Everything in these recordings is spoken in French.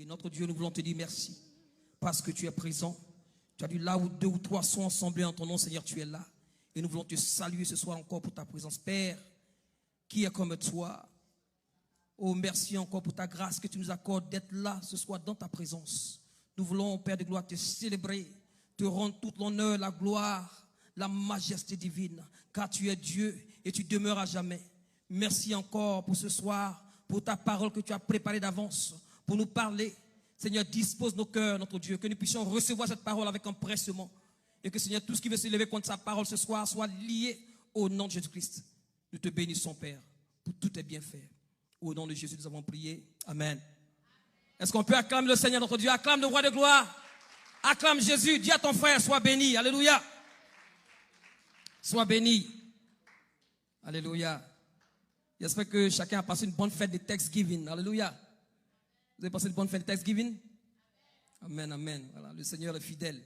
Et notre Dieu, nous voulons te dire merci parce que tu es présent. Tu as dit là où 2 ou 3 sont assemblés en ton nom, Seigneur, tu es là. Et nous voulons te saluer ce soir encore pour ta présence. Père, qui est comme toi? Oh, merci encore pour ta grâce que tu nous accordes d'être là ce soir dans ta présence. Nous voulons, Père de gloire, te célébrer, te rendre toute l'honneur, la gloire, la majesté divine, car tu es Dieu et tu demeures à jamais. Merci encore pour ce soir, pour ta parole que tu as préparée d'avance, pour nous parler. Seigneur, dispose nos cœurs, notre Dieu, que nous puissions recevoir cette parole avec empressement. Et que, Seigneur, tout ce qui veut se lever contre sa parole ce soir soit lié au nom de Jésus-Christ. Nous te bénissons, Père, pour tous tes bienfaits. Au nom de Jésus, nous avons prié. Amen. Est-ce qu'on peut acclamer le Seigneur, notre Dieu? Acclame le roi de gloire. Acclame Jésus. Dis à ton frère, sois béni. Alléluia. Sois béni. Alléluia. J'espère que chacun a passé une bonne fête de Thanksgiving. Alléluia. Vous avez passé une bonne fête de Thanksgiving? Amen, amen. Voilà, le Seigneur est fidèle.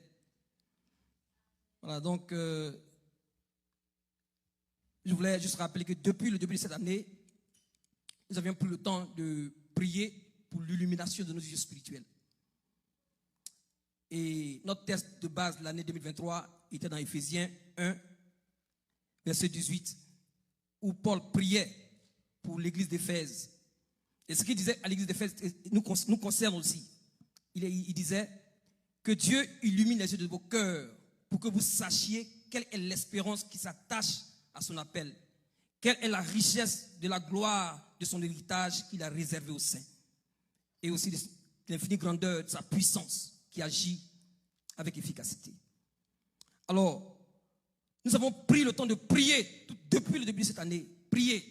Voilà, donc, je voulais juste rappeler que depuis le début de cette année, nous avions pris le temps de prier pour l'illumination de nos yeux spirituels. Et notre texte de base de l'année 2023 était dans Éphésiens 1, verset 18, où Paul priait pour l'église d'Éphèse. Et ce qu'il disait à l'église d'Éphèse nous concerne aussi. Il disait que Dieu illumine les yeux de vos cœurs pour que vous sachiez quelle est l'espérance qui s'attache à son appel. Quelle est la richesse de la gloire de son héritage qu'il a réservé aux saints. Et aussi de l'infinie grandeur de sa puissance qui agit avec efficacité. Alors, nous avons pris le temps de prier depuis le début de cette année. Prier.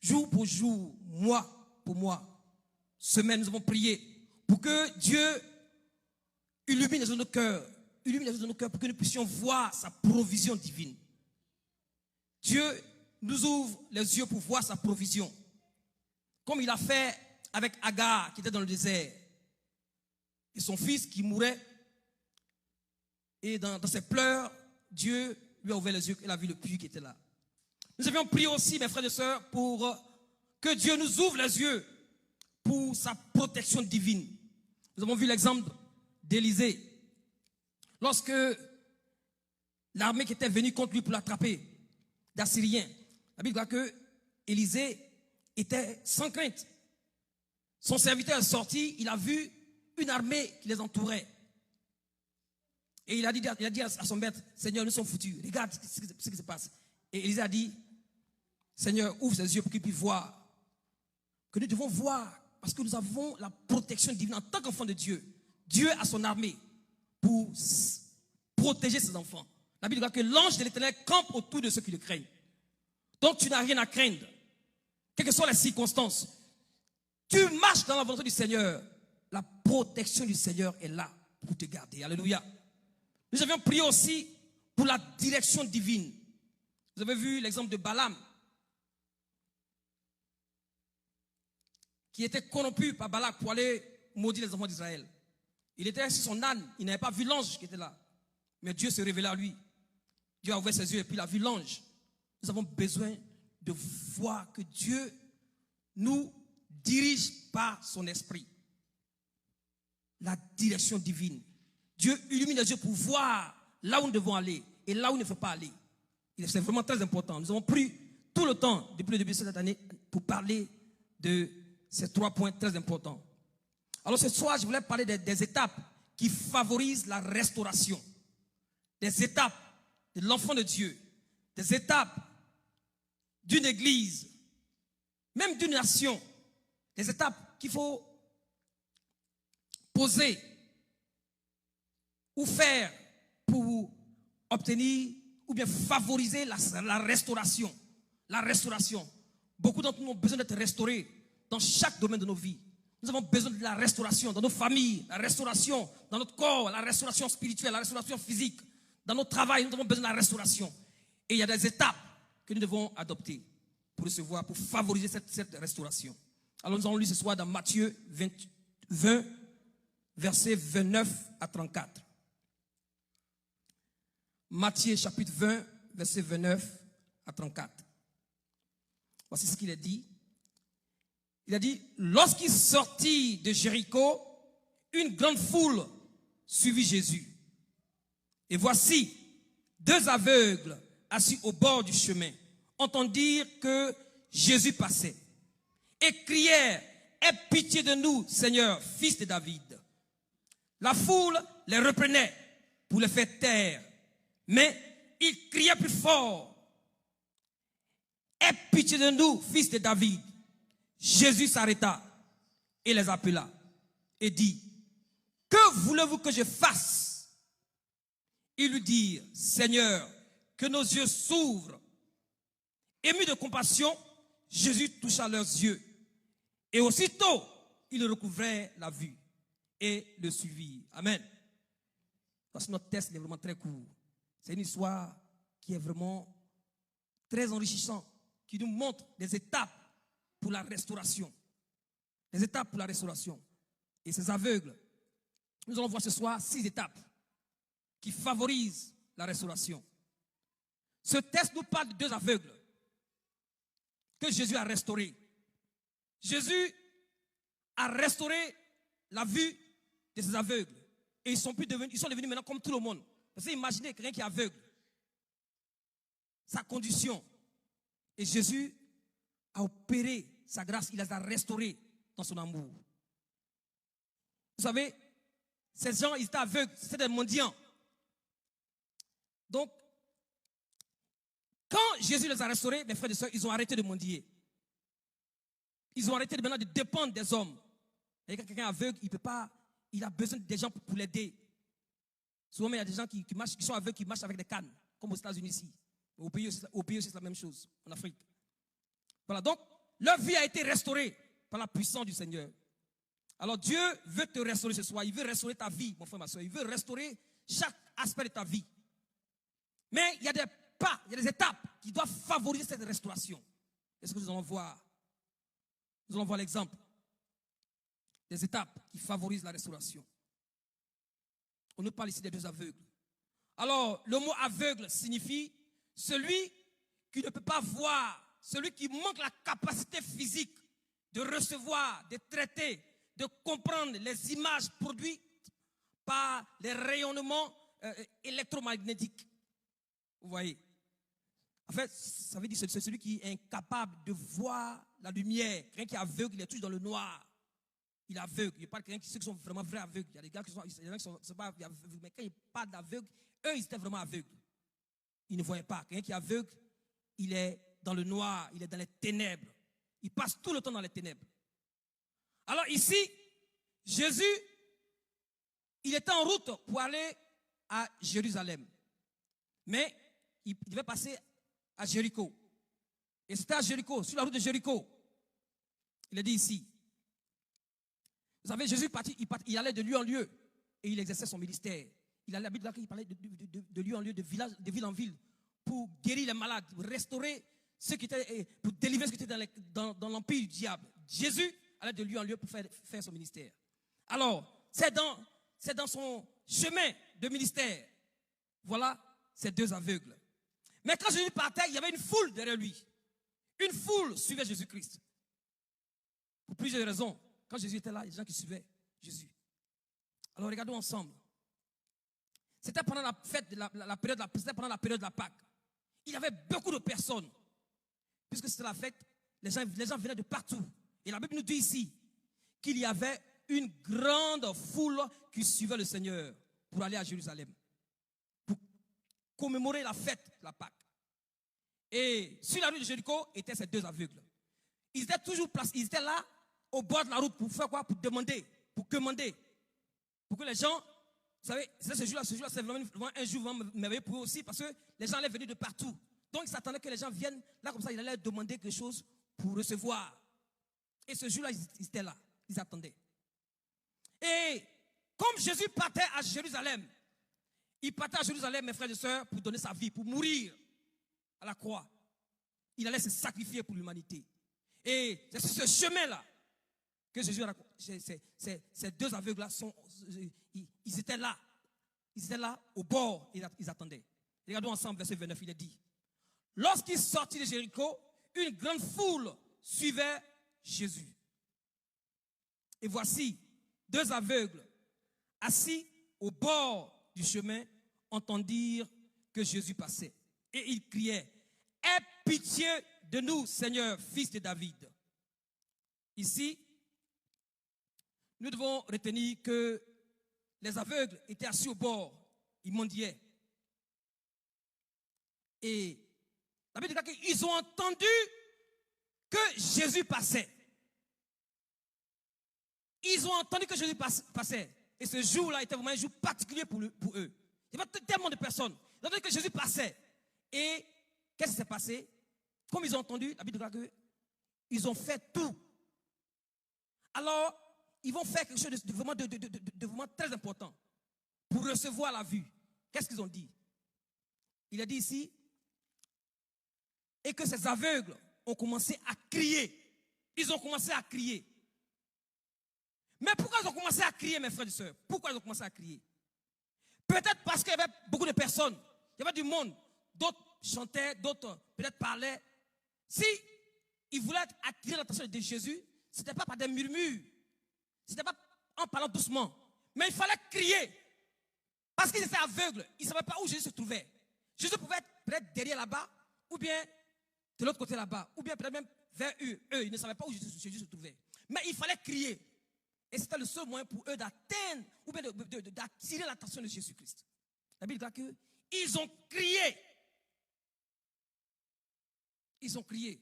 Jour pour jour, mois pour mois, semaine, nous avons prié pour que Dieu illumine les yeux de nos cœurs. Illumine les yeux de nos cœurs pour que nous puissions voir sa provision divine. Dieu nous ouvre les yeux pour voir sa provision. Comme il a fait avec Agar qui était dans le désert. Et son fils qui mourait. Et dans ses pleurs, Dieu lui a ouvert les yeux. Il a vu le puits qui était là. Nous avions prié aussi, mes frères et sœurs, pour que Dieu nous ouvre les yeux pour sa protection divine. Nous avons vu l'exemple d'Élisée. Lorsque l'armée qui était venue contre lui pour l'attraper, d'Assyriens, la Bible dit que Élisée était sans crainte. Son serviteur est sorti, il a vu une armée qui les entourait. Et il a dit à son maître, Seigneur, nous sommes foutus. Regarde ce qui se passe. Et Élisée a dit, Seigneur, ouvre ses yeux pour qu'il puisse voir. Que nous devons voir, parce que nous avons la protection divine en tant qu'enfants de Dieu. Dieu a son armée pour protéger ses enfants. La Bible dit que l'ange de l'Éternel campe autour de ceux qui le craignent. Donc tu n'as rien à craindre. Quelles que soient les circonstances. Tu marches dans la volonté du Seigneur. La protection du Seigneur est là pour te garder. Alléluia. Nous avions prié aussi pour la direction divine. Vous avez vu l'exemple de Balaam, qui était corrompu par Balak pour aller maudire les enfants d'Israël. Il était sur son âne, il n'avait pas vu l'ange qui était là. Mais Dieu se révélait à lui. Dieu a ouvert ses yeux et puis il a vu l'ange. Nous avons besoin de voir que Dieu nous dirige par son esprit. La direction divine. Dieu illumine les yeux pour voir là où nous devons aller et là où il ne faut pas aller. C'est vraiment très important. Nous avons pris tout le temps depuis le début de cette année pour parler de ces 3 points très importants. Alors ce soir, je voulais parler des étapes qui favorisent la restauration. Des étapes de l'enfant de Dieu. Des étapes d'une église. Même d'une nation. Des étapes qu'il faut poser ou faire pour obtenir ou bien favoriser la restauration. La restauration. Beaucoup d'entre nous ont besoin d'être restaurés dans chaque domaine de nos vies. Nous avons besoin de la restauration dans nos familles, la restauration dans notre corps, la restauration spirituelle, la restauration physique. Dans notre travail, nous avons besoin de la restauration. Et il y a des étapes que nous devons adopter pour recevoir, pour favoriser cette restauration. Alors nous allons lire ce soir dans Matthieu 20, versets 29 à 34. Matthieu chapitre 20, versets 29 à 34. Voici ce qu'il est dit. Il a dit, lorsqu'il sortit de Jéricho, une grande foule suivit Jésus. Et voici, 2 aveugles assis au bord du chemin entendirent que Jésus passait et crièrent, aie pitié de nous, Seigneur, fils de David. La foule les reprenait pour les faire taire, mais ils criaient plus fort, aie pitié de nous, fils de David. Jésus s'arrêta et les appela et dit, que voulez-vous que je fasse? Ils lui dirent, Seigneur, que nos yeux s'ouvrent. Ému de compassion, Jésus toucha leurs yeux. Et aussitôt, ils recouvrèrent la vue et le suivirent. Amen. Parce que notre texte est vraiment très court. C'est une histoire qui est vraiment très enrichissante, qui nous montre des étapes pour la restauration. Des étapes pour la restauration. Et ces aveugles, nous allons voir ce soir 6 étapes qui favorisent la restauration. Ce texte nous parle de 2 aveugles que Jésus a restaurés. Jésus a restauré la vue de ces aveugles. Et ils sont devenus maintenant comme tout le monde. Parce que imaginez quelqu'un qui est aveugle. Sa condition. Et Jésus a opéré sa grâce. Il les a restaurés dans son amour. Vous savez, ces gens, ils étaient aveugles. C'était des mendiants. Donc, quand Jésus les a restaurés, mes frères et sœurs, ils ont arrêté de mendier. Ils ont arrêté maintenant de dépendre des hommes. Et quand quelqu'un est aveugle, il a besoin des gens pour l'aider. Souvent, il y a des gens qui sont aveugles, qui marchent avec des cannes, comme aux États-Unis ici. Au pays aussi, c'est la même chose, en Afrique. Voilà, donc, leur vie a été restaurée par la puissance du Seigneur. Alors, Dieu veut te restaurer ce soir. Il veut restaurer ta vie, mon frère, ma soeur. Il veut restaurer chaque aspect de ta vie. Mais il y a des pas, il y a des étapes qui doivent favoriser cette restauration. Est-ce que nous allons voir? Nous allons voir l'exemple des étapes qui favorisent la restauration. On nous parle ici des 2 aveugles. Alors, le mot aveugle signifie celui qui ne peut pas voir, celui qui manque la capacité physique de recevoir, de traiter, de comprendre les images produites par les rayonnements électromagnétiques. Vous voyez? En fait, ça veut dire que c'est celui qui est incapable de voir la lumière. Quelqu'un qui est aveugle, il est toujours dans le noir. Il est aveugle. Il parle de quelqu'un qui sont vraiment vrais aveugles. Il y a des gars qui sont pas aveugles, mais quand il parle d'aveugle, eux, ils étaient vraiment aveugles. Ils ne voyaient pas. Quelqu'un qui est aveugle, il est dans le noir, il est dans les ténèbres. Il passe tout le temps dans les ténèbres. Alors ici, Jésus, il était en route pour aller à Jérusalem. Mais il devait passer à Jéricho. Et c'était à Jéricho, sur la route de Jéricho. Il est dit ici. Vous savez, Jésus il allait de lieu en lieu et il exerçait son ministère. Il allait là qu'il parlait de lieu en lieu, de ville en ville, pour guérir les malades, pour restaurer ceux qui étaient, pour délivrer ceux qui étaient dans l'empire du diable. Jésus allait de lieu en lieu pour faire son ministère. Alors, c'est dans son chemin de ministère. Voilà ces 2 aveugles. Mais quand Jésus partait, il y avait une foule derrière lui. Une foule suivait Jésus-Christ. Pour plusieurs raisons. Quand Jésus était là, il y a des gens qui suivaient Jésus. Alors regardons ensemble. C'était pendant la fête, c'était pendant la période de la Pâque. Il y avait beaucoup de personnes. Puisque c'était la fête, les gens venaient de partout. Et la Bible nous dit ici qu'il y avait une grande foule qui suivait le Seigneur pour aller à Jérusalem. Pour commémorer la fête de la Pâque. Et sur la rue de Jéricho étaient ces 2 aveugles. Ils étaient toujours placés, ils étaient là au bord de la route pour faire quoi? Pour demander, pour commander. Pour que les gens, vous savez, ce jour-là, c'est vraiment un jour merveilleux pour eux aussi parce que les gens allaient venir de partout. Donc ils s'attendaient que les gens viennent, là comme ça, ils allaient demander quelque chose pour recevoir. Et ce jour-là, ils étaient là, ils attendaient. Et comme Jésus partait à Jérusalem, il partait à Jérusalem, mes frères et sœurs, pour donner sa vie, pour mourir à la croix. Il allait se sacrifier pour l'humanité. Et c'est sur ce chemin-là que Jésus a raconté. Ces 2 aveugles-là, ils étaient là. Ils étaient là, au bord, ils attendaient. Regardons ensemble, verset 29, il est dit. Lorsqu'il sortit de Jéricho, une grande foule suivait Jésus. Et voici, deux aveugles, assis au bord du chemin, entendirent que Jésus passait. Et ils criaient, « Aie pitié de nous, Seigneur, fils de David. » Ici, nous devons retenir que les aveugles étaient assis au bord, ils mendiaient. Et la Bible dit qu'ils ont entendu que Jésus passait. Ils ont entendu que Jésus passait. Et ce jour-là était vraiment un jour particulier pour eux. Il y avait tellement de personnes. Ils ont entendu que Jésus passait. Et qu'est-ce qui s'est passé? Comme ils ont entendu, la Bible dit qu'ils ont fait tout. Alors, ils vont faire quelque chose de vraiment très important pour recevoir la vue. Qu'est-ce qu'ils ont dit? Il a dit ici, et que ces aveugles ont commencé à crier. Ils ont commencé à crier. Mais pourquoi ils ont commencé à crier, mes frères et sœurs? Pourquoi ils ont commencé à crier? Peut-être parce qu'il y avait beaucoup de personnes, il y avait du monde, d'autres chantaient, d'autres peut-être parlaient. Si ils voulaient attirer l'attention de Jésus, ce n'était pas par des murmures, ce n'était pas en parlant doucement, mais il fallait crier. Parce qu'ils étaient aveugles, ils ne savaient pas où Jésus se trouvait. Jésus pouvait être peut-être derrière là-bas, ou bien de l'autre côté là-bas, ou bien peut-être même vers eux. Eux, ils ne savaient pas où Jésus se trouvait. Mais il fallait crier. Et c'était le seul moyen pour eux d'atteindre, ou bien d'attirer l'attention de Jésus-Christ. La Bible dit qu'ils ont crié. Ils ont crié.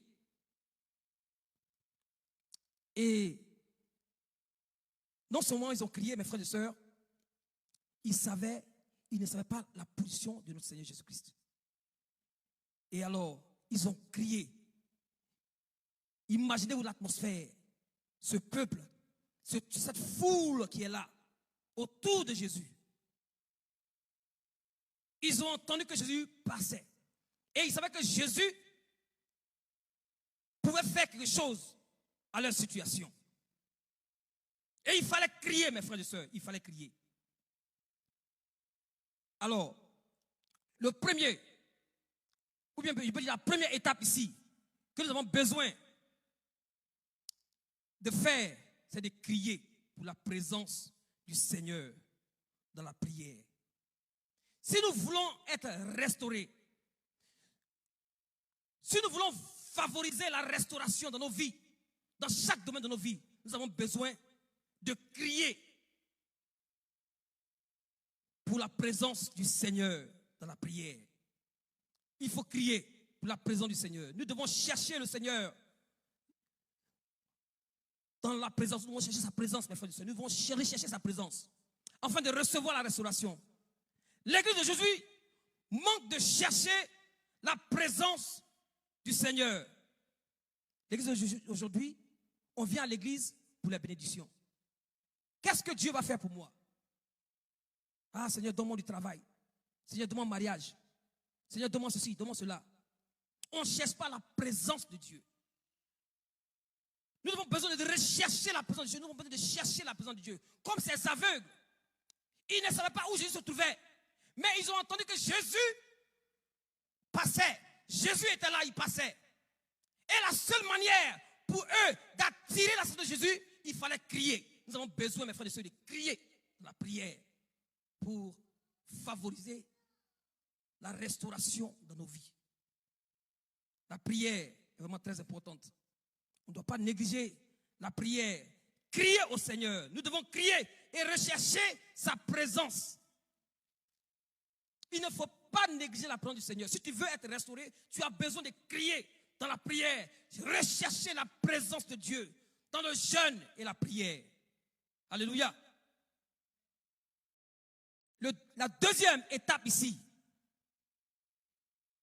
Et non seulement ils ont crié, mes frères et sœurs, ils ne savaient pas la position de notre Seigneur Jésus-Christ. Et alors, ils ont crié. Imaginez-vous l'atmosphère, ce peuple, cette foule qui est là, autour de Jésus. Ils ont entendu que Jésus passait. Et ils savaient que Jésus pouvait faire quelque chose à leur situation. Et il fallait crier, mes frères et sœurs, il fallait crier. Alors, le premier, ou bien je peux dire la première étape ici, que nous avons besoin de faire, c'est de crier pour la présence du Seigneur dans la prière. Si nous voulons être restaurés, si nous voulons favoriser la restauration dans nos vies, dans chaque domaine de nos vies, nous avons besoin de crier pour la présence du Seigneur dans la prière. Il faut crier pour la présence du Seigneur. Nous devons chercher le Seigneur dans la présence. Nous devons chercher sa présence, mes frères et sœurs. Nous devons chercher sa présence afin de recevoir la restauration. L'église de Jésus manque de chercher la présence du Seigneur. L'église de Jésus, aujourd'hui, on vient à l'église pour la bénédiction. Qu'est-ce que Dieu va faire pour moi? Ah, Seigneur, donne-moi du travail. Seigneur, donne-moi un mariage. Seigneur, donne-moi ceci, donne-moi cela. On ne cherche pas la présence de Dieu. Nous avons besoin de rechercher la présence de Dieu. Nous avons besoin de chercher la présence de Dieu. Comme ces aveugles, ils ne savaient pas où Jésus se trouvait. Mais ils ont entendu que Jésus passait. Jésus était là, il passait. Et la seule manière pour eux d'attirer l'attention de Jésus, il fallait crier. Nous avons besoin, mes frères et sœurs, de crier dans la prière pour favoriser la restauration dans nos vies. La prière est vraiment très importante. On ne doit pas négliger la prière. Crier au Seigneur. Nous devons crier et rechercher sa présence. Il ne faut pas négliger la présence du Seigneur. Si tu veux être restauré, tu as besoin de crier dans la prière. Rechercher la présence de Dieu dans le jeûne et la prière. Alléluia. La deuxième étape ici,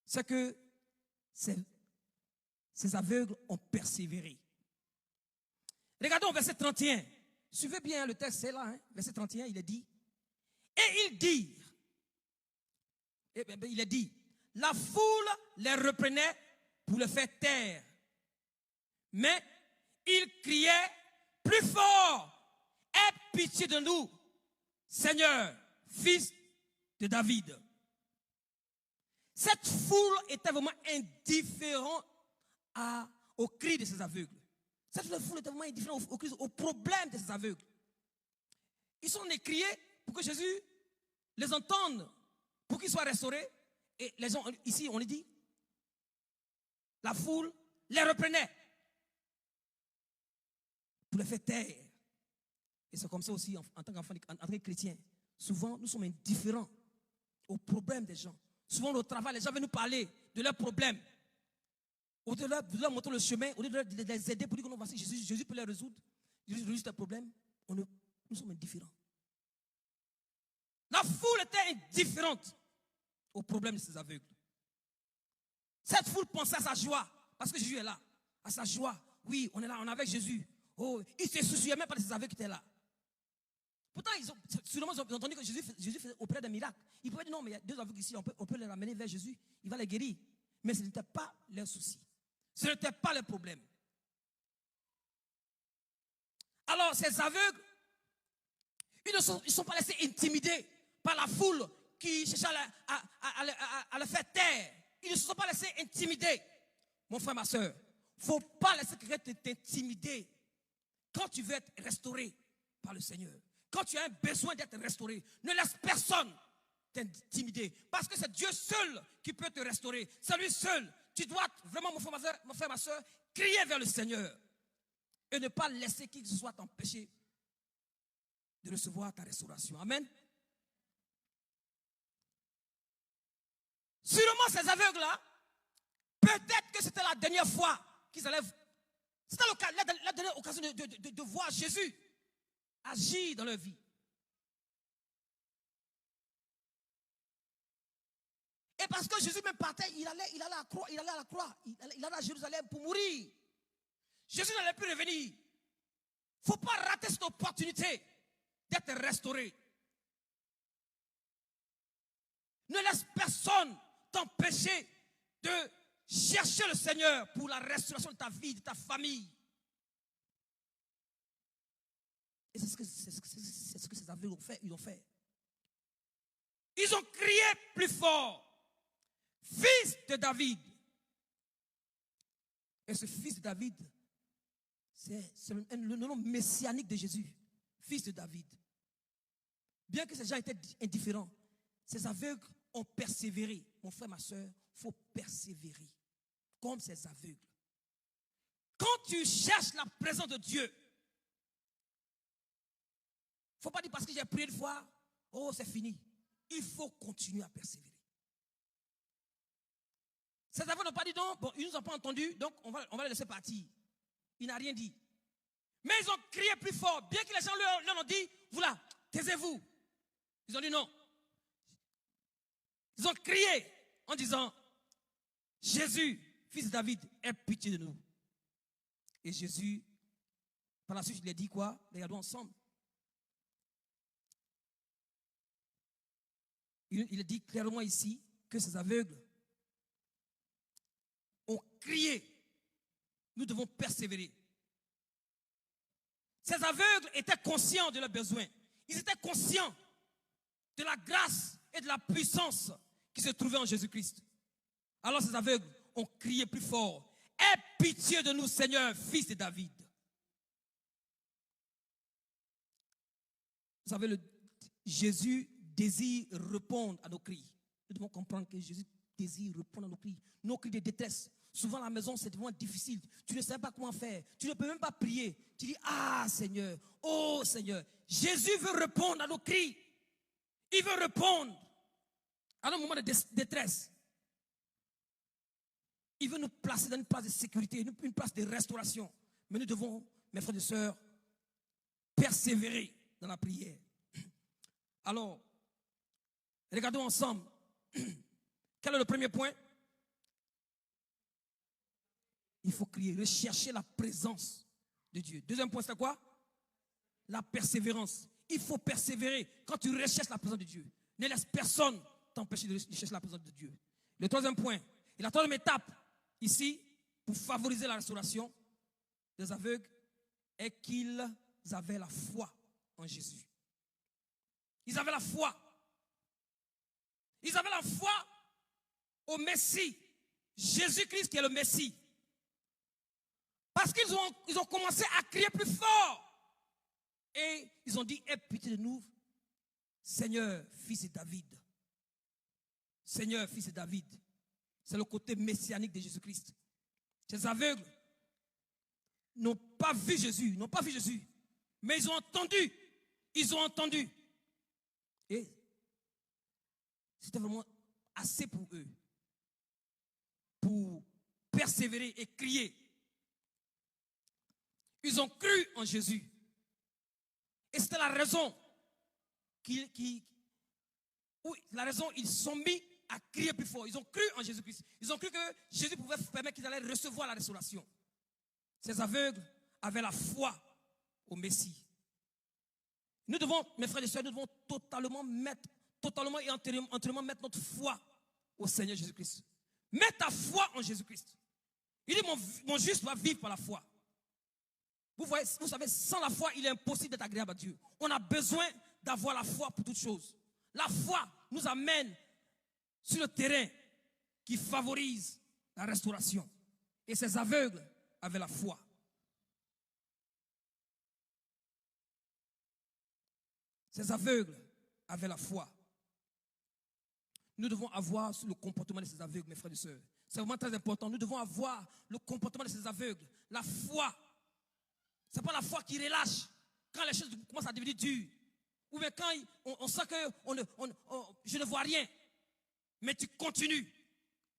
c'est que ces aveugles ont persévéré. Regardons au verset 31. Suivez bien le texte, c'est là. Hein? Verset 31, il est dit. Et ils dirent. Il est dit. La foule les reprenait pour les faire taire. Mais ils criaient plus fort. Aie pitié de nous, Seigneur, fils de David. Cette foule était vraiment indifférente au cri de ces aveugles. Cette foule était vraiment indifférente au problème de ces aveugles. Ils sont venus crier pour que Jésus les entende, pour qu'ils soient restaurés. Et les gens, ici, on les dit, la foule les reprenait pour les faire taire. Et c'est comme ça aussi, en tant qu'enfant, en tant que chrétien. Souvent, nous sommes indifférents aux problèmes des gens. Souvent, au travail, les gens viennent nous parler de leurs problèmes. Au lieu de leur montrer le chemin, au lieu de les aider pour dire que non, voici, Jésus peut les résoudre. Jésus résout leurs problèmes. Nous sommes indifférents. La foule était indifférente aux problèmes de ces aveugles. Cette foule pensait à sa joie, parce que Jésus est là. À sa joie. Oui, on est là, on est avec Jésus. Oh, ils ne se souciaient même pas de ces aveugles qui étaient là. Pourtant, ils ont entendu que Jésus faisait auprès des miracles. Ils pouvaient dire non, mais il y a deux aveugles ici, on peut les ramener vers Jésus, il va les guérir. Mais ce n'était pas leur souci. Ce n'était pas le problème. Alors, ces aveugles, ils ne sont pas laissés intimider par la foule qui cherchait à le faire taire. Ils ne se sont pas laissés intimider. Mon frère, ma soeur, il ne faut pas laisser quelqu'un t'intimider quand tu veux être restauré par le Seigneur. Quand tu as un besoin d'être restauré, ne laisse personne t'intimider. Parce que c'est Dieu seul qui peut te restaurer. C'est lui seul. Tu dois vraiment, mon frère, ma soeur, crier vers le Seigneur. Et ne pas laisser qui que ce soit t'empêcher de recevoir ta restauration. Amen. Sûrement ces aveugles-là, peut-être que c'était la dernière fois qu'ils allaient. C'était la dernière occasion de voir Jésus agir dans leur vie. Et parce que Jésus même partait, il allait à la croix, il allait à Jérusalem pour mourir. Jésus n'allait plus revenir. Il ne faut pas rater cette opportunité d'être restauré. Ne laisse personne t'empêcher de chercher le Seigneur pour la restauration de ta vie, de ta famille. Et c'est ce que ces aveugles ont fait. Ils ont crié plus fort. Fils de David. Et ce fils de David, c'est le nom messianique de Jésus. Fils de David. Bien que ces gens étaient indifférents, ces aveugles ont persévéré. Mon frère, ma soeur, il faut persévérer. Comme ces aveugles. Quand tu cherches la présence de Dieu, il ne faut pas dire parce que j'ai prié une fois, oh c'est fini. Il faut continuer à persévérer. Ces aveugles n'ont pas dit non, bon, ils ne nous ont pas entendus, donc on va les laisser partir. Il n'a rien dit. Mais ils ont crié plus fort, bien que les gens leur ont dit, vous là, taisez-vous. Ils ont dit non. Ils ont crié en disant, Jésus, fils de David, aie pitié de nous. Et Jésus, par la suite, il a dit quoi? Regardons ensemble. Il a dit clairement ici que ces aveugles ont crié. Nous devons persévérer. Ces aveugles étaient conscients de leurs besoins. Ils étaient conscients de la grâce et de la puissance qui se trouvait en Jésus-Christ. Alors ces aveugles ont crié plus fort. Aie pitié de nous, Seigneur, fils de David. Vous savez, Jésus désire répondre à nos cris. Nous devons comprendre que Jésus désire répondre à nos cris de détresse. Souvent à la maison, c'est vraiment difficile. Tu ne sais pas comment faire. Tu ne peux même pas prier. Tu dis, ah Seigneur, oh Seigneur. Jésus veut répondre à nos cris. Il veut répondre à nos moments de détresse. Il veut nous placer dans une place de sécurité, une place de restauration. Mais nous devons, mes frères et sœurs, persévérer dans la prière. Alors, regardons ensemble. Quel est le premier point? Il faut crier, rechercher la présence de Dieu. Deuxième point, c'est quoi? La persévérance. Il faut persévérer quand tu recherches la présence de Dieu. Ne laisse personne t'empêcher de chercher la présence de Dieu. Le troisième point, et la troisième étape, ici, pour favoriser la restauration des aveugles, est qu'ils avaient la foi en Jésus. Ils avaient la foi. Ils avaient la foi au Messie. Jésus-Christ qui est le Messie. Parce qu'ils ont commencé à crier plus fort. Et ils ont dit, aie pitié de nous, Seigneur, fils de David. Seigneur, fils de David. C'est le côté messianique de Jésus-Christ. Ces aveugles n'ont pas vu Jésus, mais ils ont entendu. Ils ont entendu. Et c'était vraiment assez pour eux, pour persévérer et crier. Ils ont cru en Jésus. Et c'était la raison ils sont mis à crier plus fort. Ils ont cru en Jésus-Christ. Ils ont cru que Jésus pouvait permettre qu'ils allaient recevoir la restauration. Ces aveugles avaient la foi au Messie. Nous devons, mes frères et sœurs, nous devons totalement et entièrement mettre notre foi au Seigneur Jésus-Christ. Mets ta foi en Jésus-Christ. Il dit, mon juste va vivre par la foi. Vous savez, sans la foi, il est impossible d'être agréable à Dieu. On a besoin d'avoir la foi pour toutes choses. La foi nous amène sur le terrain qui favorise la restauration. Et ces aveugles avaient la foi. Ces aveugles avaient la foi. Nous devons avoir le comportement de ces aveugles, mes frères et sœurs. C'est vraiment très important. Nous devons avoir le comportement de ces aveugles. La foi. Ce n'est pas la foi qui relâche quand les choses commencent à devenir dures. Ou bien quand on sent que je ne vois rien. Mais tu continues.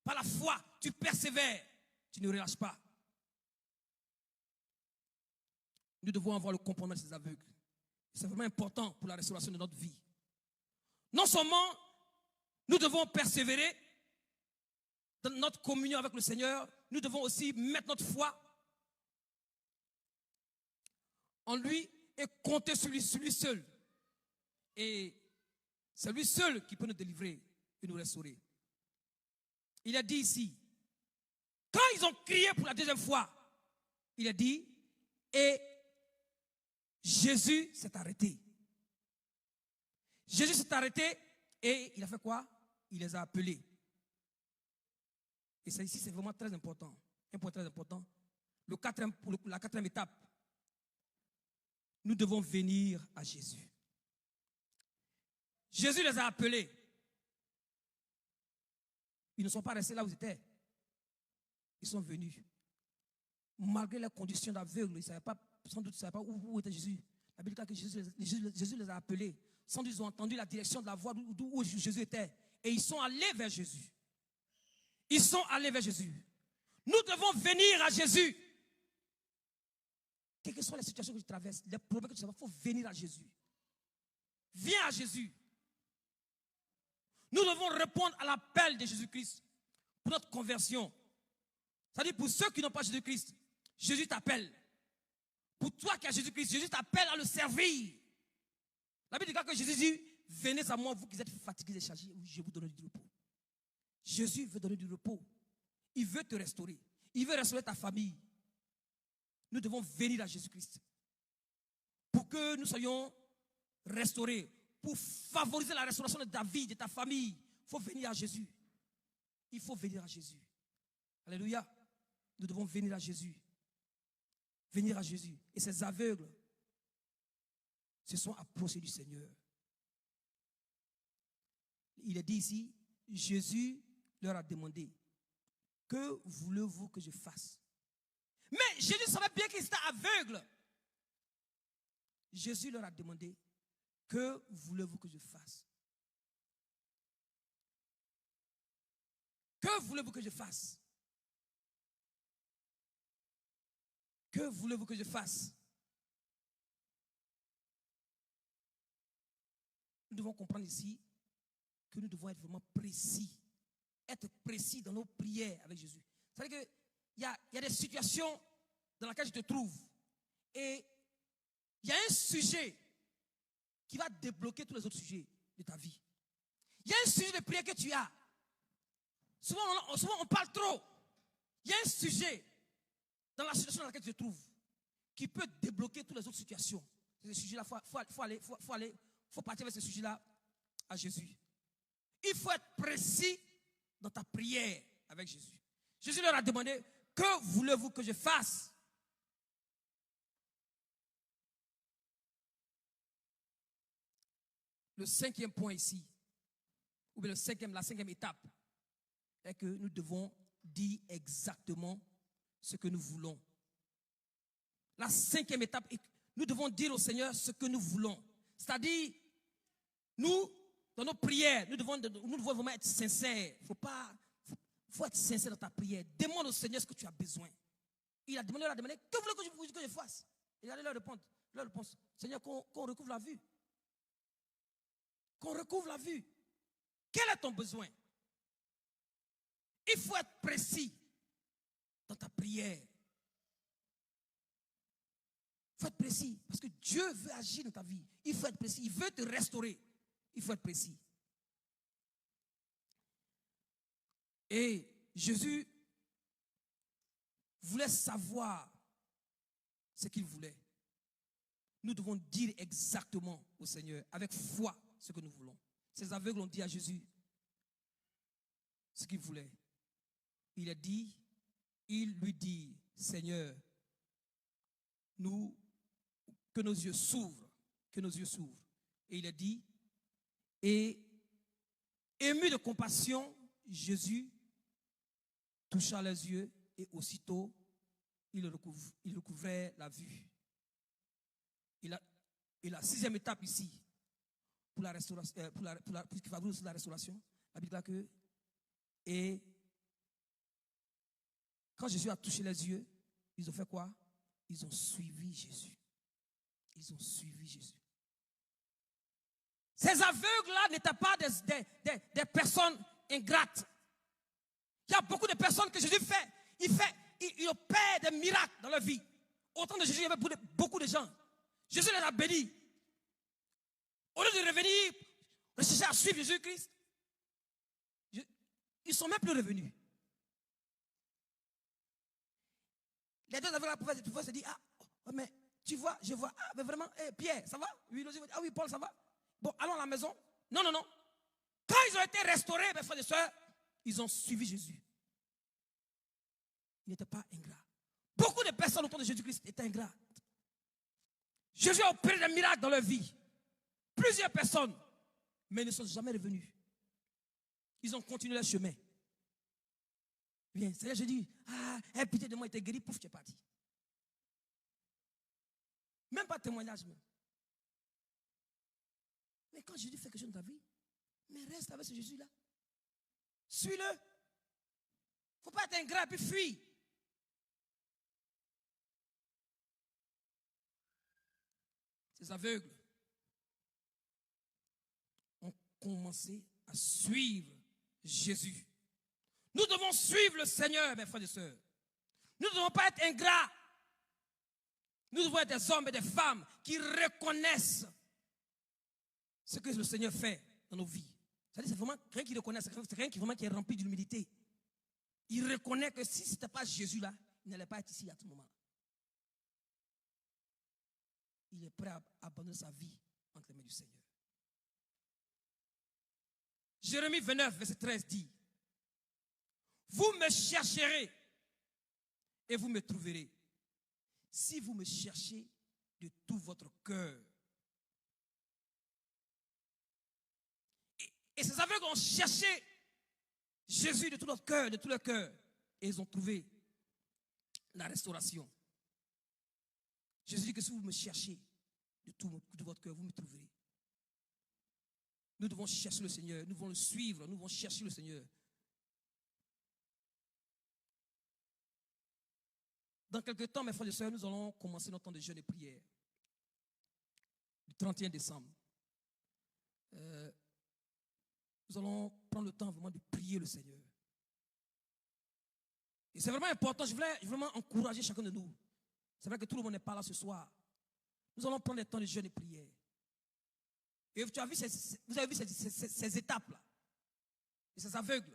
Par la foi, tu persévères. Tu ne relâches pas. Nous devons avoir le comportement de ces aveugles. C'est vraiment important pour la restauration de notre vie. Non seulement nous devons persévérer dans notre communion avec le Seigneur, nous devons aussi mettre notre foi en lui et compter sur lui seul. Et c'est lui seul qui peut nous délivrer et nous restaurer. Il a dit ici, quand ils ont crié pour la deuxième fois, il a dit, et Jésus s'est arrêté. Jésus s'est arrêté et il a fait quoi? Il les a appelés. Et ça ici, c'est vraiment très important. Un point très important. La quatrième étape. Nous devons venir à Jésus. Jésus les a appelés. Ils ne sont pas restés là où ils étaient. Ils sont venus. Malgré les conditions d'aveugle, ils ne savaient pas, sans doute, ils ne savaient pas où était Jésus. La Bible dit que Jésus les a appelés. Sans doute, ils ont entendu la direction de la voie d'où Jésus était. Et ils sont allés vers Jésus. Ils sont allés vers Jésus. Nous devons venir à Jésus. Quelles que soient les situations que tu traverses, les problèmes que tu traverses, il faut venir à Jésus. Viens à Jésus. Nous devons répondre à l'appel de Jésus-Christ pour notre conversion. C'est-à-dire pour ceux qui n'ont pas Jésus-Christ, Jésus t'appelle. Pour toi qui as Jésus-Christ, Jésus t'appelle à le servir. La Bible dit que Jésus dit, venez à moi, vous qui êtes fatigués et chargés, je vais vous donner du repos. Jésus veut donner du repos. Il veut te restaurer. Il veut restaurer ta famille. Nous devons venir à Jésus-Christ. Pour que nous soyons restaurés. Pour favoriser la restauration de ta vie, de ta famille, il faut venir à Jésus. Il faut venir à Jésus. Alléluia. Nous devons venir à Jésus. Venir à Jésus. Et ces aveugles se sont approchés du Seigneur. Il est dit ici, Jésus leur a demandé, que voulez-vous que je fasse? Mais Jésus savait bien qu'ils étaient aveugles. Jésus leur a demandé, que voulez-vous que je fasse? Que voulez-vous que je fasse? Que voulez-vous que je fasse? Nous devons comprendre ici que nous devons être vraiment précis. Être précis dans nos prières avec Jésus. C'est-à-dire qu'il y a des situations dans lesquelles je te trouve. Et il y a un sujet qui va débloquer tous les autres sujets de ta vie. Il y a un sujet de prière que tu as. Souvent on parle trop. Il y a un sujet dans la situation dans laquelle tu te trouves qui peut débloquer toutes les autres situations. Ce sujet-là, faut partir avec ce sujet-là à Jésus. Il faut être précis dans ta prière avec Jésus. Jésus leur a demandé, que voulez-vous que je fasse? le cinquième point ici, ou bien la cinquième étape, est que nous devons dire exactement ce que nous voulons. La cinquième étape, nous devons dire au Seigneur ce que nous voulons. C'est-à-dire, nous, dans nos prières, nous devons vraiment être sincères. Il faut être sincère dans ta prière. Demande au Seigneur ce que tu as besoin. Il a demandé, que voulez-vous que je fasse? Il allait leur répondre, Seigneur, qu'on recouvre la vue. Qu'on recouvre la vue. Quel est ton besoin? Il faut être précis dans ta prière. Il faut être précis parce que Dieu veut agir dans ta vie. Il faut être précis. Il veut te restaurer. Il faut être précis. Et Jésus voulait savoir ce qu'il voulait. Nous devons dire exactement au Seigneur, avec foi, ce que nous voulons. Ces aveugles ont dit à Jésus ce qu'il voulait. Il lui dit, Seigneur, que nos yeux s'ouvrent, que nos yeux s'ouvrent. Et il a dit, et ému de compassion, Jésus toucha les yeux et aussitôt il recouvrait la vue. Et la sixième étape ici, pour la restauration, pour qui favorise la restauration, la Bible dit que, et quand Jésus a touché les yeux, ils ont fait quoi? Ils ont suivi Jésus. Ils ont suivi Jésus. Ces aveugles-là n'étaient pas des personnes ingrates. Il y a beaucoup de personnes que Jésus fait. Il opère des miracles dans leur vie. Au temps de Jésus, il y avait beaucoup de gens. Jésus les a bénis. Au lieu de revenir, rechercher à suivre Jésus-Christ, ils ne sont même plus revenus. Les deux aveugles pouvaient se dire, ah, mais tu vois, je vois, ah, mais vraiment, Pierre, ça va? Oui, ah oui, Paul, ça va? Bon, allons à la maison. Non. Quand ils ont été restaurés, mes frères et sœurs, ils ont suivi Jésus. Ils n'étaient pas ingrats. Beaucoup de personnes autour de Jésus-Christ étaient ingrats. Jésus a opéré des miracles dans leur vie. Plusieurs personnes, mais ils ne sont jamais revenus. Ils ont continué leur chemin. Bien, c'est-à-dire, je dis, pitié de moi, il était guéri, pouf, tu es parti. Même pas de témoignage, même. Mais quand Jésus fait quelque chose dans ta vie, mais reste avec ce Jésus-là. Suis-le. Il ne faut pas être ingrat et puis fuir. Ces aveugles ont commencé à suivre Jésus. Nous devons suivre le Seigneur, mes frères et sœurs. Nous ne devons pas être ingrats. Nous devons être des hommes et des femmes qui reconnaissent ce que le Seigneur fait dans nos vies. C'est-à-dire, c'est vraiment quelqu'un qui reconnaît, c'est quelqu'un qui est rempli d'humilité. Il reconnaît que si ce n'était pas Jésus là, il n'allait pas être ici à tout moment. Il est prêt à abandonner sa vie entre les mains du Seigneur. Jérémie 29, verset 13 dit, vous me chercherez et vous me trouverez. Si vous me cherchez de tout votre cœur. Et ces aveugles ont cherché Jésus de tout leur cœur, de tout leur cœur. Et ils ont trouvé la restauration. Jésus dit que si vous me cherchez de tout votre cœur, vous me trouverez. Nous devons chercher le Seigneur, nous devons le suivre, nous devons chercher le Seigneur. Dans quelques temps, mes frères et sœurs, nous allons commencer notre temps de jeûne et prière. Le 31 décembre. Nous allons prendre le temps vraiment de prier le Seigneur. Et c'est vraiment important, je voulais vraiment encourager chacun de nous. C'est vrai que tout le monde n'est pas là ce soir. Nous allons prendre le temps de jeûne et prière. Et vous avez vu ces étapes-là. Et ces aveugles.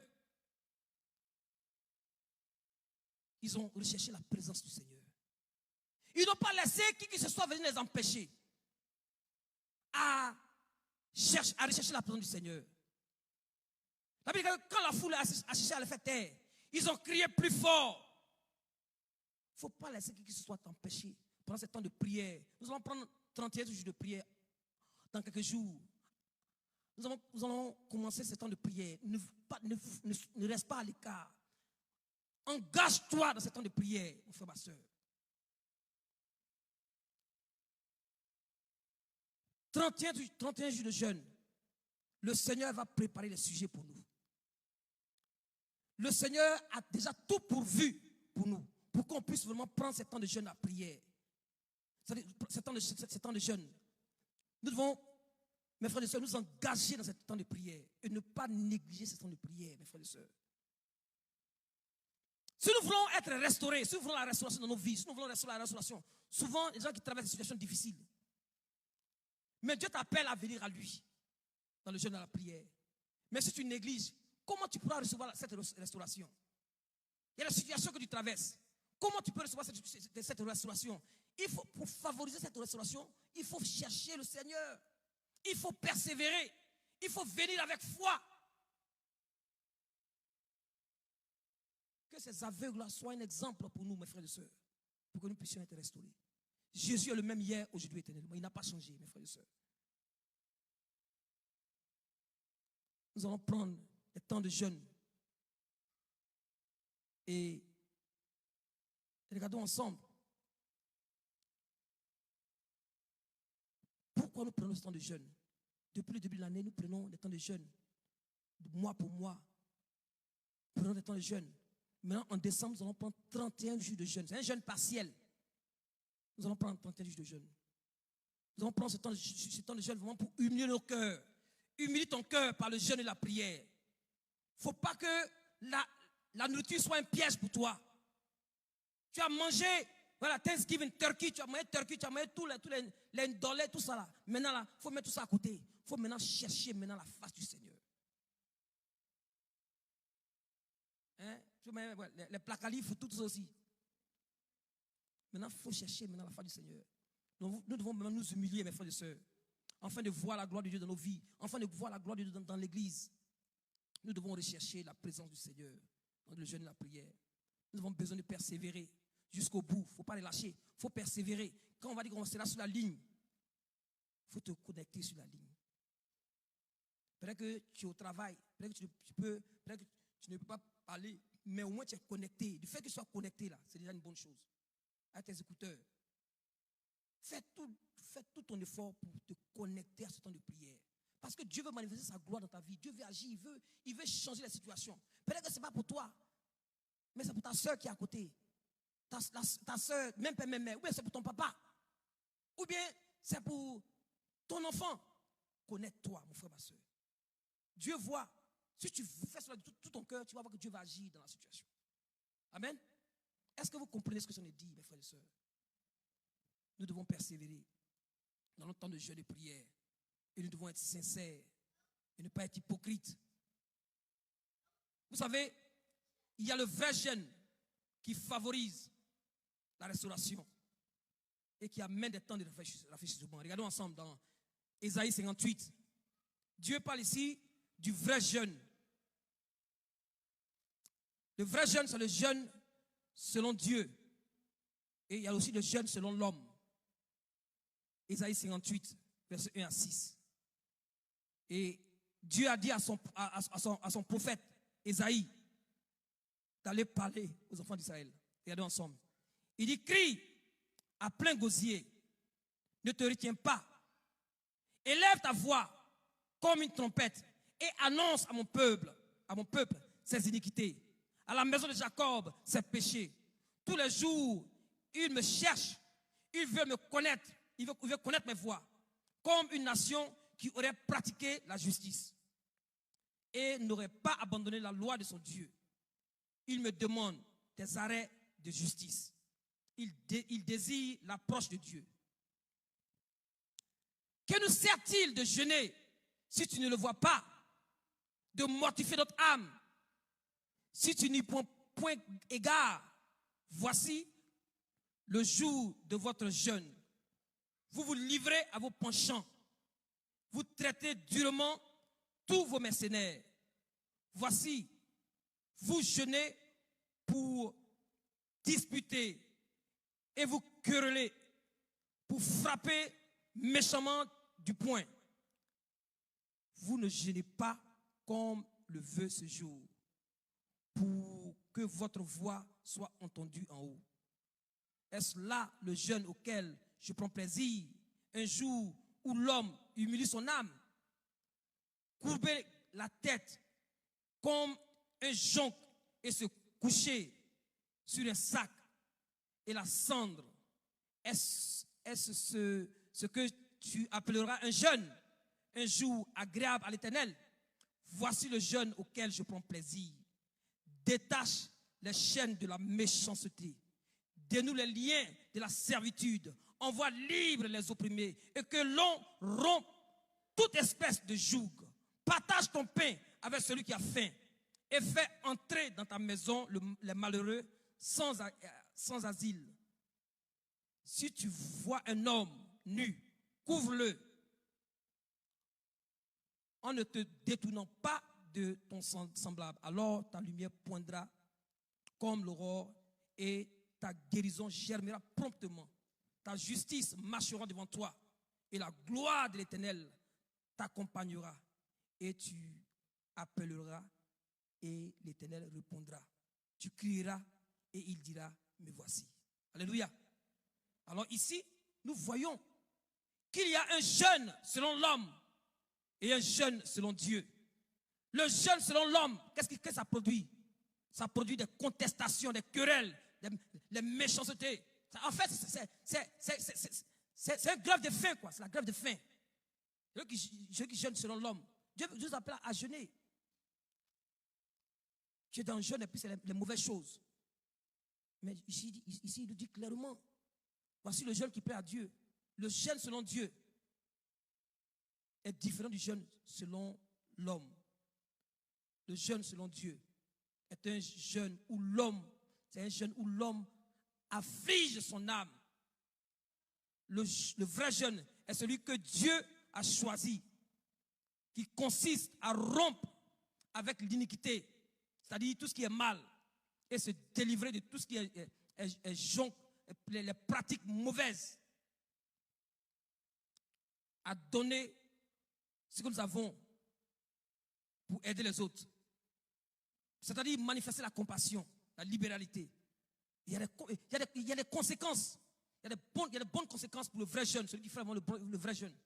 Ils ont recherché la présence du Seigneur. Ils n'ont pas laissé qui que ce soit venir les empêcher à rechercher la présence du Seigneur. La Bible dit que quand la foule a cherché à le faire taire, ils ont crié plus fort. Il ne faut pas laisser qui que ce soit t'empêcher pendant ce temps de prière. Nous allons prendre 31 jours de prière dans quelques jours. Nous allons commencer ce temps de prière. Ne reste pas à l'écart. Engage-toi dans ce temps de prière, mon frère, ma soeur. 31 jours de jeûne. Le Seigneur va préparer les sujets pour nous. Le Seigneur a déjà tout pourvu pour nous, pour qu'on puisse vraiment prendre ce temps de jeûne à prière. Ce temps de jeûne. Nous devons, mes frères et sœurs, nous engager dans ce temps de prière et ne pas négliger ce temps de prière, mes frères et sœurs. Si nous voulons être restaurés, si nous voulons la restauration dans nos vies, si nous voulons la restauration, souvent, les gens qui traversent des situations difficiles. Mais Dieu t'appelle à venir à lui, dans le jeûne et la prière. Mais si tu négliges, comment tu pourras recevoir cette restauration? Il y a la situation que tu traverses. Comment tu peux recevoir cette restauration? Il faut, pour favoriser cette restauration, il faut chercher le Seigneur. Il faut persévérer. Il faut venir avec foi. Que ces aveugles-là soient un exemple pour nous, mes frères et sœurs, pour que nous puissions être restaurés. Jésus est le même hier, aujourd'hui, éternellement. Il n'a pas changé, mes frères et sœurs. Nous allons prendre le temps de jeûne. Et regardons ensemble. Pourquoi nous prenons ce temps de jeûne? Depuis le début de l'année, nous prenons des temps de jeûne. Mois pour mois. Nous prenons des temps de jeûne. Maintenant, en décembre, nous allons prendre 31 jours de jeûne. C'est un jeûne partiel. Nous allons prendre 31 jours de jeûne. Nous allons prendre ce temps de jeûne vraiment pour humilier nos cœurs. Humilie ton cœur par le jeûne et la prière. Il ne faut pas que la nourriture soit un piège pour toi. Tu as mangé, voilà, Thanksgiving, turkey, tu as mangé turkey, tu as mangé tous les ndolés, tout ça là. Maintenant, là, il faut mettre tout ça à côté. Il faut maintenant chercher maintenant la face du Seigneur. Hein? Les placalis, il faut tout ça aussi. Maintenant, il faut chercher maintenant la face du Seigneur. Nous devons maintenant nous humilier, mes frères et sœurs, afin de voir la gloire de Dieu dans nos vies, afin de voir la gloire de Dieu dans l'église. Nous devons rechercher la présence du Seigneur dans le jeûne et la prière. Nous avons besoin de persévérer jusqu'au bout. Il ne faut pas relâcher. Il faut persévérer. Quand on va dire qu'on sera sur la ligne, il faut te connecter sur la ligne. Peut-être que tu es au travail, peut-être que tu ne peux pas parler, mais au moins tu es connecté. Du fait que tu sois connecté là, c'est déjà une bonne chose. Avec tes écouteurs. Fais tout ton effort pour te connecter à ce temps de prière. Parce que Dieu veut manifester sa gloire dans ta vie. Dieu veut agir, il veut changer la situation. Peut-être que ce n'est pas pour toi, mais c'est pour ta soeur qui est à côté. Ta soeur, même père, même mère. Ou bien c'est pour ton papa. Ou bien c'est pour ton enfant. Connecte-toi, mon frère, ma soeur. Dieu voit. Si tu fais cela de tout ton cœur, tu vas voir que Dieu va agir dans la situation. Amen. Est-ce que vous comprenez ce que j'en ai dit, mes frères et sœurs? Nous devons persévérer dans notre temps de jeûne et de prière. Et nous devons être sincères et ne pas être hypocrites. Vous savez, il y a le vrai jeûne qui favorise la restauration et qui amène des temps de rafraîchissement. Regardons ensemble dans Ésaïe 58. Dieu parle ici du vrai jeûne. Le vrai jeûne, c'est le jeûne selon Dieu. Et il y a aussi le jeûne selon l'homme. Ésaïe 58, verset 1 à 6. Et Dieu a dit à son prophète, Ésaïe, d'aller parler aux enfants d'Israël. Regardons ensemble. Il dit, crie à plein gosier, ne te retiens pas. Élève ta voix comme une trompette et annonce à mon peuple ses iniquités. À la maison de Jacob, ses péchés. Tous les jours, il me cherche, il veut me connaître, il veut connaître mes voies. Comme une nation qui aurait pratiqué la justice et n'aurait pas abandonné la loi de son Dieu. Il me demande des arrêts de justice. Il désire l'approche de Dieu. Que nous sert-il de jeûner si tu ne le vois pas, de mortifier notre âme si tu n'y prends point égard? Voici le jour de votre jeûne. Vous vous livrez à vos penchants. Vous traitez durement tous vos mercenaires. Voici, vous jeûnez pour disputer et vous querellez, pour frapper méchamment du poing. vous ne jeûnez pas comme le veut ce jour, pour que votre voix soit entendue en haut. Est-ce là le jeûne auquel je prends plaisir, un jour où l'homme humilie son âme, courber la tête comme un jonc et se coucher sur un sac et la cendre? Est-ce ce que tu appelleras un jeûne, un jour agréable à l'Éternel? Voici le jeûne auquel je prends plaisir. Détache les chaînes de la méchanceté, dénoue les liens de la servitude, envoie libre les opprimés, et que l'on rompe toute espèce de joug. Partage ton pain avec celui qui a faim, et fais entrer dans ta maison les malheureux sans asile. Si tu vois un homme nu, couvre-le, en ne te détournant pas de ton semblable. Alors ta lumière poindra comme l'aurore et ta guérison germera promptement. Ta justice marchera devant toi et la gloire de l'Éternel t'accompagnera. Et tu appelleras et l'Éternel répondra. Tu crieras et il dira, me voici. Alléluia. Alors ici, nous voyons qu'il y a un jeûne selon l'homme et un jeûne selon Dieu. Le jeûne selon l'homme, qu'est-ce que ça produit? Ça produit des contestations, des querelles, des méchancetés. En fait, c'est une grève de faim, quoi. C'est la grève de faim. Ceux qui jeûnent selon l'homme, Dieu nous appelle à jeûner. Tu es dans le jeûne et puis c'est les mauvaises choses. Mais ici, il nous dit clairement, voici le jeûne qui plaît à Dieu. Le jeûne selon Dieu est différent du jeûne selon l'homme. Le jeûne selon Dieu est un jeûne où l'homme, c'est un jeûne où l'homme afflige son âme. Le vrai jeûne est celui que Dieu a choisi, qui consiste à rompre avec l'iniquité, c'est-à-dire tout ce qui est mal, et se délivrer de tout ce qui est jonc, les pratiques mauvaises, à donner ce que nous avons pour aider les autres. C'est-à-dire manifester la compassion, la libéralité. Il y a des conséquences. Il y a des bonnes conséquences pour le vrai jeûne, celui qui fait vraiment le vrai jeûne.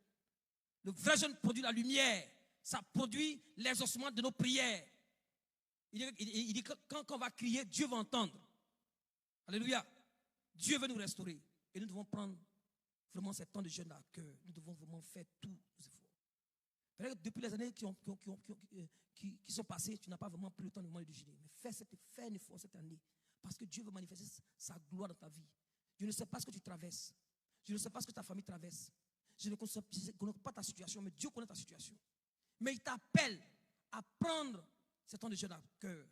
Le vrai jeûne produit la lumière. Ça produit l'exaucement de nos prières. Il dit que quand on va crier, Dieu va entendre. Alléluia. Dieu veut nous restaurer. Et nous devons prendre vraiment ce temps de jeûne à cœur. Nous devons vraiment faire tous nos efforts. Depuis les années qui sont passées, tu n'as pas vraiment pris le temps de jeûner. Mais fais un effort cette année. Parce que Dieu veut manifester sa gloire dans ta vie. Je ne sais pas ce que tu traverses. Je ne sais pas ce que ta famille traverse. Je ne connais pas ta situation, mais Dieu connaît ta situation. Mais il t'appelle à prendre ce temps de jeûne à cœur.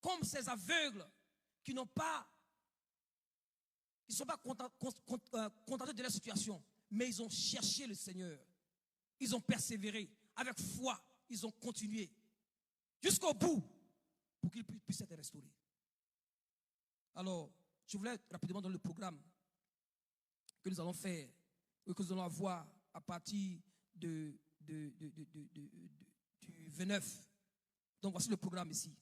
Comme ces aveugles qui ne sont pas contentés de leur situation, mais ils ont cherché le Seigneur. Ils ont persévéré. Avec foi, ils ont continué jusqu'au bout pour qu'ils puissent être restaurés. Alors, je voulais rapidement dans le programme que nous allons faire, que nous allons avoir à partir du 29. Donc, voici le programme ici.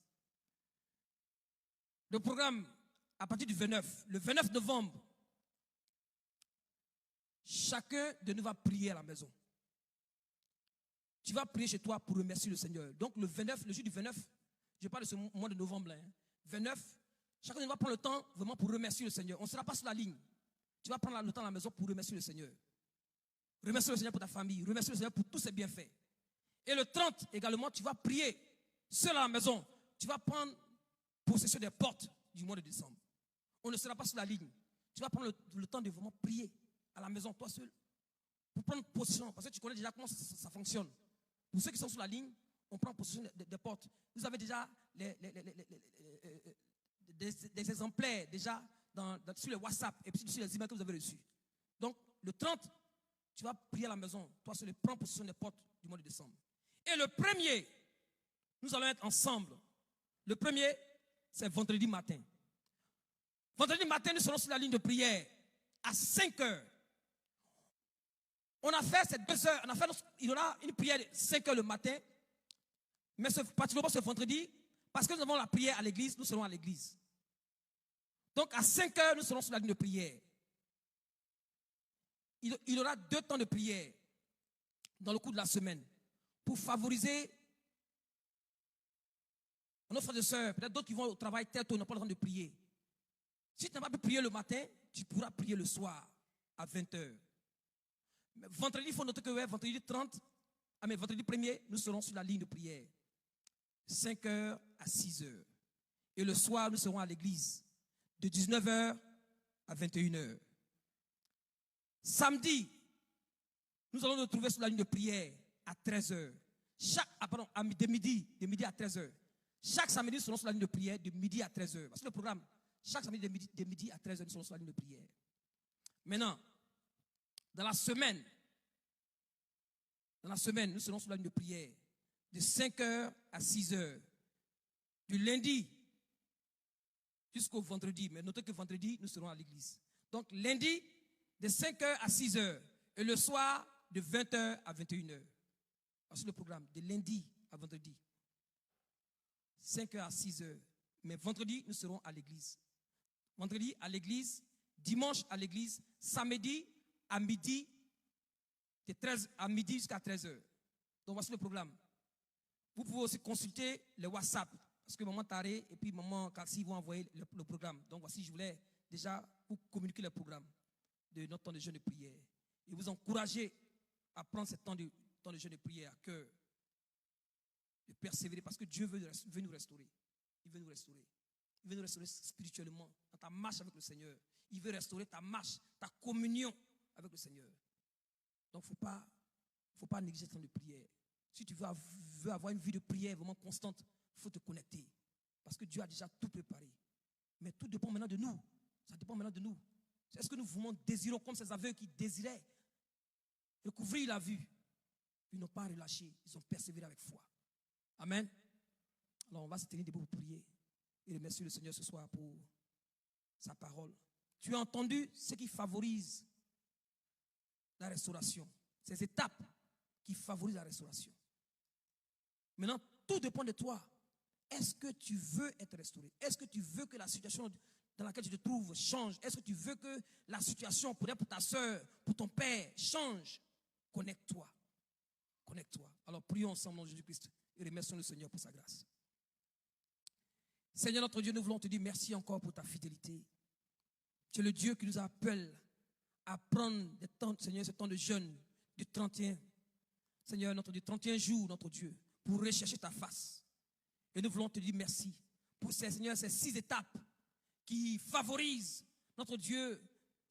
Le programme à partir du 29. Le 29 novembre, chacun de nous va prier à la maison. Tu vas prier chez toi pour remercier le Seigneur. Donc, le 29, le jour du 29, je parle de ce mois de novembre, 29, chacun de nous va prendre le temps vraiment pour remercier le Seigneur. On ne sera pas sur la ligne. Tu vas prendre le temps à la maison pour remercier le Seigneur. Remercier le Seigneur pour ta famille. Remercier le Seigneur pour tous ses bienfaits. Et le 30 également, tu vas prier seul à la maison. Tu vas prendre possession des portes du mois de décembre. On ne sera pas sur la ligne. Tu vas prendre le temps de vraiment prier à la maison, toi seul, pour prendre possession. Parce que tu connais déjà comment ça fonctionne. Pour ceux qui sont sur la ligne, on prend possession des portes. Vous avez déjà des exemplaires déjà sur le WhatsApp et puis sur les emails que vous avez reçus. Donc, le 30, tu vas prier à la maison. Toi seul, prends possession des portes du mois de décembre. Et le 1er, nous allons être ensemble. Le 1er, c'est vendredi matin. Vendredi matin, nous serons sur la ligne de prière à 5 heures. On a fait ces 2 heures, il y aura une prière de 5 heures le matin, mais particulièrement ce vendredi, parce que nous avons la prière à l'église, nous serons à l'église. Donc à 5 heures, nous serons sur la ligne de prière. Il y aura 2 temps de prière dans le cours de la semaine pour favoriser nos frères et sœurs, peut-être d'autres qui vont au travail très tôt, n'ont pas le temps de prier. Si tu n'as pas pu prier le matin, tu pourras prier le soir à 20 heures. Mais vendredi, il faut noter que vendredi 30, vendredi 1er, nous serons sur la ligne de prière. 5 heures à 6 heures. Et le soir, nous serons à l'église de 19 heures à 21 heures. Samedi, nous allons nous retrouver sur la ligne de prière à 13 heures. De midi à 13 heures. Chaque samedi, nous serons sur la ligne de prière de midi à 13 heures. Parce que le programme, chaque samedi de midi à 13 heures, nous serons sur la ligne de prière. Maintenant, dans la semaine, nous serons sur la ligne de prière de 5 heures à 6 heures. Du lundi jusqu'au vendredi. Mais notez que vendredi, nous serons à l'église. Donc lundi, de 5 heures à 6 heures. Et le soir, de 20 heures à 21 heures. Voici le programme, de lundi à vendredi. 5 heures à 6 heures. Mais vendredi, nous serons à l'église. Vendredi à l'église, dimanche à l'église, samedi à midi, à midi jusqu'à 13 heures. Donc voici le programme. Vous pouvez aussi consulter le WhatsApp, parce que maman Taré et puis maman Kassi vont envoyer le programme. Donc voici, je voulais déjà vous communiquer le programme de notre temps de jeûne de prière. Et vous encourager à prendre ce temps de jeûne de prière à cœur. De persévérer, parce que Dieu veut nous restaurer. Il veut nous restaurer. Il veut nous restaurer spirituellement, dans ta marche avec le Seigneur. Il veut restaurer ta marche, ta communion avec le Seigneur. Donc, il ne faut pas négliger le temps de prière. Si tu veux avoir une vie de prière vraiment constante, il faut te connecter. Parce que Dieu a déjà tout préparé. Mais tout dépend maintenant de nous. Ça dépend maintenant de nous. Est-ce que nous vraiment désirons, comme ces aveugles qui désiraient recouvrir la vue? Ils n'ont pas relâché, ils ont persévéré avec foi. Amen. Alors on va se tenir debout pour prier et remercier le Seigneur ce soir pour sa parole. Tu as entendu ce qui favorise la restauration. Ces étapes qui favorisent la restauration. Maintenant, tout dépend de toi. Est-ce que tu veux être restauré? Est-ce que tu veux que la situation dans laquelle tu te trouves change? Est-ce que tu veux que la situation pour ta soeur, pour ton père, change? Connecte-toi. Connecte-toi. Alors prions ensemble en Jésus-Christ et remercions le Seigneur pour sa grâce. Seigneur notre Dieu, nous voulons te dire merci encore pour ta fidélité. Tu es le Dieu qui nous appelle à prendre des temps, Seigneur, ce temps de jeûne du 31. Seigneur, notre Dieu, 31 jours, notre Dieu, pour rechercher ta face. Et nous voulons te dire merci pour Seigneur, ces 6 étapes qui favorisent, notre Dieu,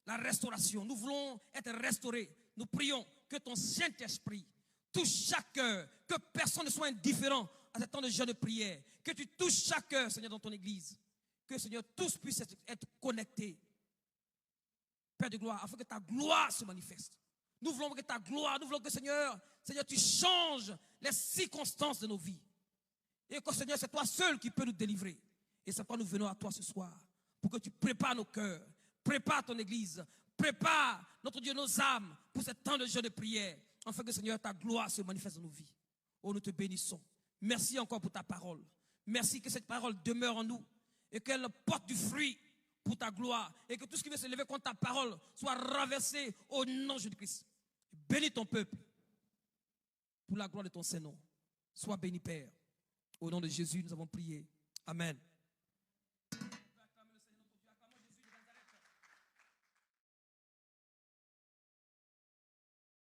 la restauration. Nous voulons être restaurés. Nous prions que ton Saint-Esprit touche chaque cœur, que personne ne soit indifférent à ce temps de jeûne de prière. Que tu touches chaque cœur, Seigneur, dans ton église. Que, Seigneur, tous puissent être connectés. Père de gloire, afin que ta gloire se manifeste. Nous voulons que ta gloire, nous voulons que, Seigneur, tu changes les circonstances de nos vies. Et que, Seigneur, c'est toi seul qui peux nous délivrer. Et c'est pourquoi nous venons à toi ce soir, pour que tu prépares nos cœurs, prépare ton église, prépare, notre Dieu, nos âmes, pour ce temps de jeûne de prière, afin que, Seigneur, ta gloire se manifeste dans nos vies. Oh, nous te bénissons. Merci encore pour ta parole. Merci que cette parole demeure en nous et qu'elle porte du fruit pour ta gloire et que tout ce qui veut se lever contre ta parole soit renversé au nom de Jésus-Christ. Bénis ton peuple pour la gloire de ton Saint-Nom. Sois béni, Père. Au nom de Jésus, nous avons prié. Amen.